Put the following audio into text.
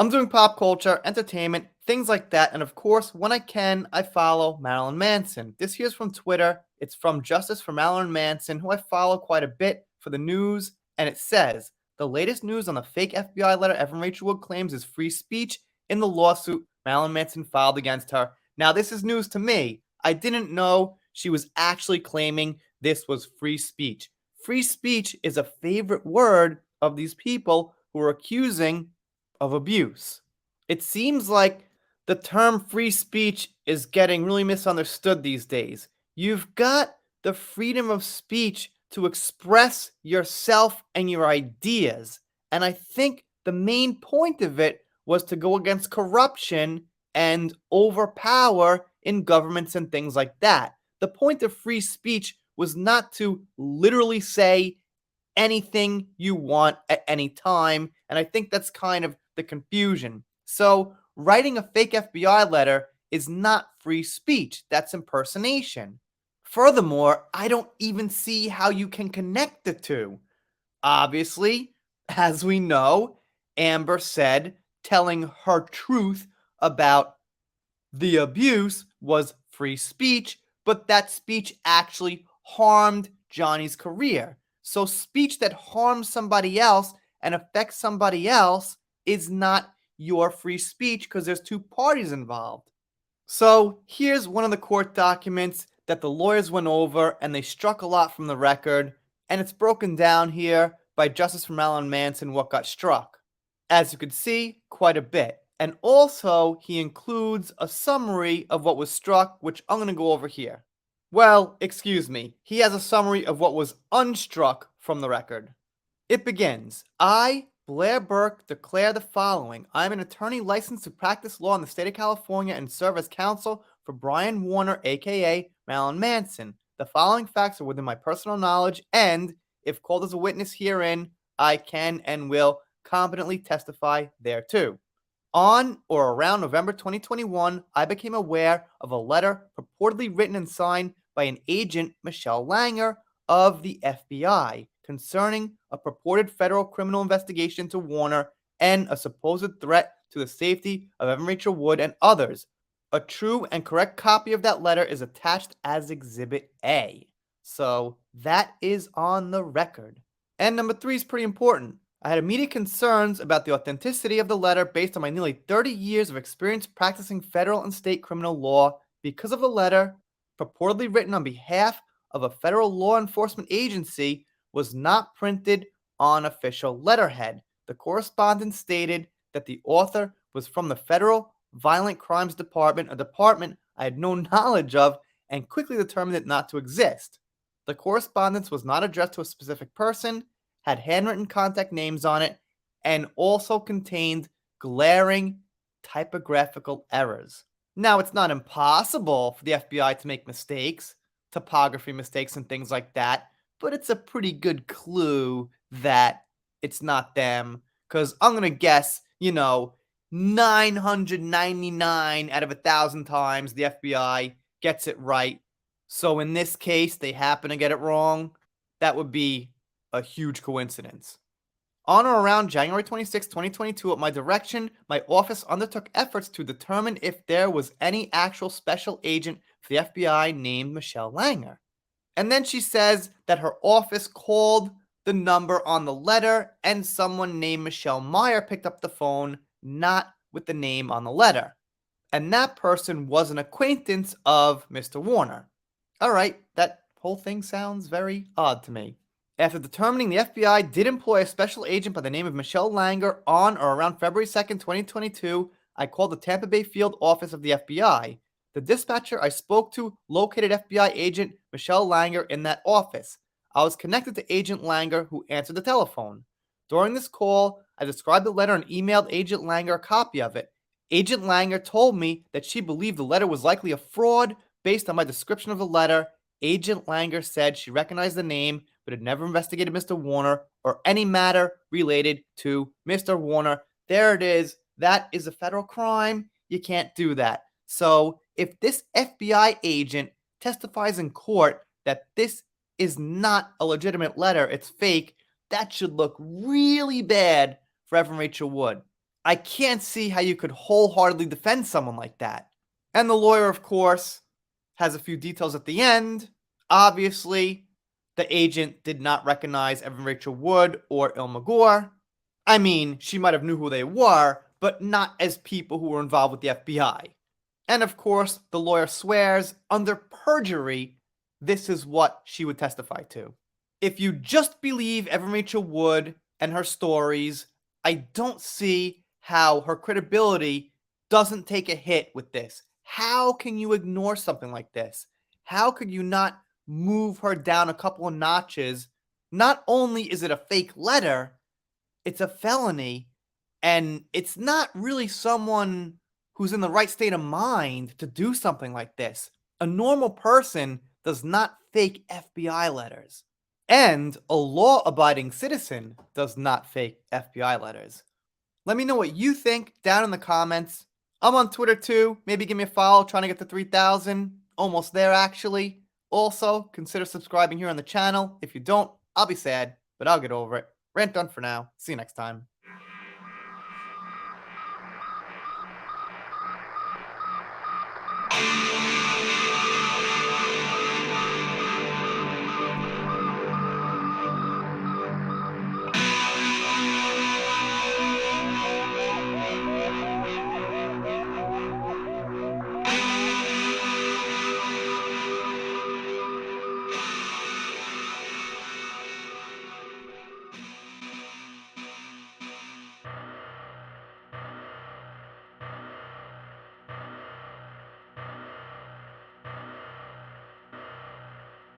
I'm doing pop culture, entertainment, things like that, and of course, when I can, I follow Marilyn Manson. This here's from Twitter. It's from Justice for Marilyn Manson, who I follow quite a bit for the news, and it says, the latest news on the fake FBI letter Evan Rachel Wood claims is free speech in the lawsuit Marilyn Manson filed against her. Now, this is news to me. I didn't know she was actually claiming this was free speech. Free speech is a favorite word of these people who are accusing of abuse. It seems like the term free speech is getting really misunderstood these days. You've got the freedom of speech to express yourself and your ideas. And I think the main point of it was to go against corruption and overpower in governments and things like that. The point of free speech was not to literally say anything you want at any time. And I think that's kind of the confusion. So, writing a fake FBI letter is not free speech, that's impersonation. Furthermore, I don't even see how you can connect the two. Obviously, as we know, Amber said telling her truth about the abuse was free speech, but that speech actually harmed Johnny's career. So, speech that harms somebody else and affects somebody else is not your free speech because there's two parties involved. So, here's one of the court documents that the lawyers went over and they struck a lot from the record, and it's broken down here by Justice for Marilyn Manson what got struck. As you can see, quite a bit. And also, he includes a summary of what was struck, which I'm going to go over here. Well, excuse me, he has a summary of what was unstruck from the record. It begins, I, Blair Burke, declare the following. I am an attorney licensed to practice law in the state of California and serve as counsel for Brian Warner, aka Marilyn Manson. The following facts are within my personal knowledge and, if called as a witness herein, I can and will competently testify thereto. On or around November 2021, I became aware of a letter purportedly written and signed by an agent, Michelle Langer, of the FBI concerning a purported federal criminal investigation into Warner and a supposed threat to the safety of Evan Rachel Wood and others. A true and correct copy of that letter is attached as Exhibit A. So that is on the record. And number 3 is pretty important. I had immediate concerns about the authenticity of the letter based on my nearly 30 years of experience practicing federal and state criminal law because of the letter, purportedly written on behalf of a federal law enforcement agency, was not printed on official letterhead. The correspondence stated that the author was from the Federal Violent Crimes Department, a department I had no knowledge of, and quickly determined it not to exist. The correspondence was not addressed to a specific person, had handwritten contact names on it, and also contained glaring typographical errors. Now, it's not impossible for the FBI to make mistakes, typography mistakes, and things like that, but it's a pretty good clue that it's not them, because I'm going to guess, 999 out of 1,000 times the FBI gets it right. So in this case, they happen to get it wrong. That would be a huge coincidence. On or around January 26, 2022, at my direction, my office undertook efforts to determine if there was any actual special agent for the FBI named Michelle Langer. And then she says that her office called the number on the letter and someone named Michelle Meyer picked up the phone, not with the name on the letter. And that person was an acquaintance of Mr. Warner. All right, that whole thing sounds very odd to me. After determining the FBI did employ a special agent by the name of Michelle Langer on or around February 2nd, 2022, I called the Tampa Bay field office of the FBI. The dispatcher I spoke to located FBI agent Michelle Langer in that office. I was connected to Agent Langer, who answered the telephone. During this call, I described the letter and emailed Agent Langer a copy of it. Agent Langer told me that she believed the letter was likely a fraud based on my description of the letter. Agent Langer said she recognized the name but had never investigated Mr. Warner or any matter related to Mr. Warner. There it is. That is a federal crime. You can't do that. So if this FBI agent testifies in court that this is not a legitimate letter, it's fake, that should look really bad for Evan Rachel Wood. I can't see how you could wholeheartedly defend someone like that. And the lawyer, of course, has a few details at the end. Obviously, the agent did not recognize Evan Rachel Wood or Ilma Gore. I mean, she might have knew who they were, but not as people who were involved with the FBI. And of course, the lawyer swears under perjury this is what she would testify to. If you just believe Evan Rachel Wood and her stories, I don't see how her credibility doesn't take a hit with this. How can you ignore something like this? How could you not move her down a couple of notches? Not only is it a fake letter, it's a felony, and it's not really someone who's in the right state of mind to do something like this. A normal person does not fake FBI letters. And a law abiding citizen does not fake FBI letters. Let me know what you think down in the comments. I'm on Twitter too. Maybe give me a follow, trying to get to 3,000. Almost there, actually. Also, consider subscribing here on the channel. If you don't, I'll be sad, but I'll get over it. Rant done for now. See you next time.